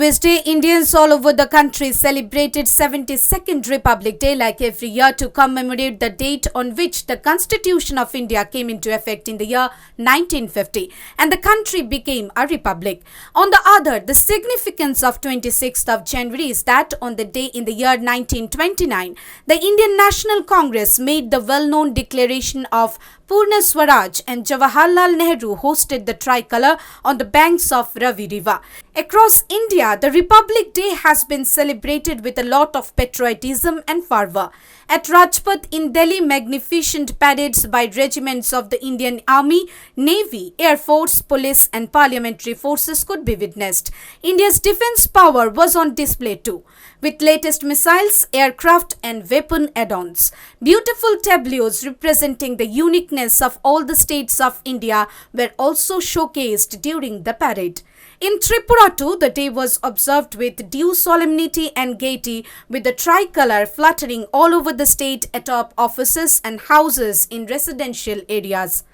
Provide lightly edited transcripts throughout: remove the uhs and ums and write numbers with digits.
Independence Day, Indians all over the country celebrated 72nd Republic Day like every year to commemorate the date on which the Constitution of India came into effect in the year 1950 and the country became a republic. On the other, the significance of 26th of January is that on the day in the year 1929, the Indian National Congress made the well-known declaration of Purna Swaraj and Jawaharlal Nehru hosted the tricolour on the banks of Ravi River. Across India, the Republic Day has been celebrated with a lot of patriotism and fervour. At Rajpath in Delhi, magnificent parades by regiments of the Indian Army, Navy, Air Force, Police and Parliamentary forces could be witnessed. India's defence power was on display too, with latest missiles, aircraft and weapon add-ons. Beautiful tableaus representing the uniqueness of all the states of India were also showcased during the parade. In Tripura too, the day was observed with due solemnity and gaiety, with the tricolour fluttering all over the state atop offices and houses in residential areas.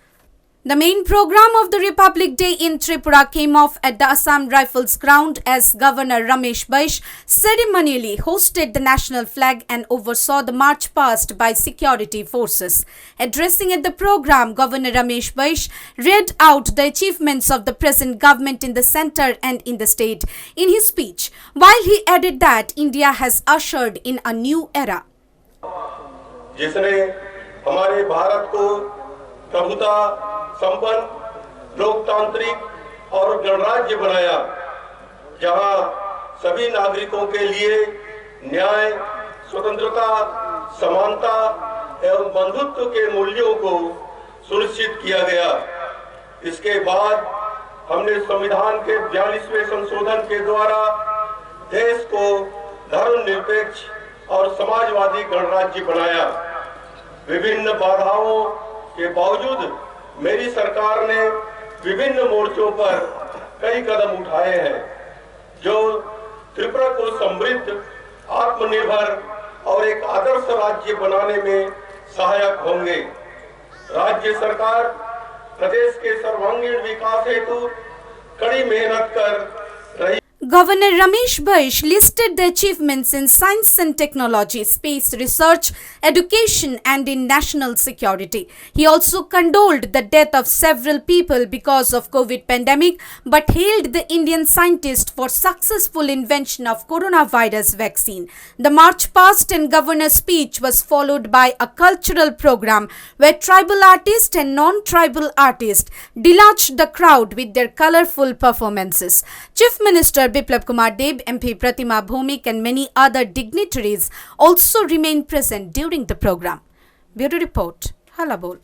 The main program of the Republic Day in Tripura came off at the Assam Rifles ground as Governor Ramesh Baish ceremonially hosted the national flag and oversaw the march past by security forces. Addressing at the program, Governor Ramesh Baish read out the achievements of the present government in the centre and in the state in his speech, while he added that India has ushered in a new era. जिसने हमारे भारत को प्रभुता संपन्न लोकतांत्रिक और गणराज्य बनाया, जहां सभी नागरिकों के लिए न्याय, स्वतंत्रता, समानता एवं बंधुत्व के मूल्यों को सुनिश्चित किया गया। इसके बाद हमने संविधान के 42वें संशोधन के द्वारा देश को धर्मनिरपेक्ष और समाजवादी गणराज्य बनाया। विभिन्न बाधाओं के बावजूद मेरी सरकार ने विभिन्न मोर्चों पर कई कदम उठाए हैं, जो त्रिपुरा को समृद्ध, आत्मनिर्भर और एक आदर्श राज्य बनाने में सहायक होंगे। राज्य सरकार प्रदेश के सर्वांगीण विकास हेतु कड़ी मेहनत कर रही। Governor Ramesh Baish listed the achievements in science and technology, space research, education and in national security. He also condoled the death of several people because of COVID pandemic, but hailed the Indian scientists for successful invention of coronavirus vaccine. The march past and governor's speech was followed by a cultural program where tribal artists and non-tribal artists deluged the crowd with their colorful performances. Chief Minister Biplab Kumar Deb, MP Pratima Bhomik and many other dignitaries also remained present during the program. Bureau Report, Halabol.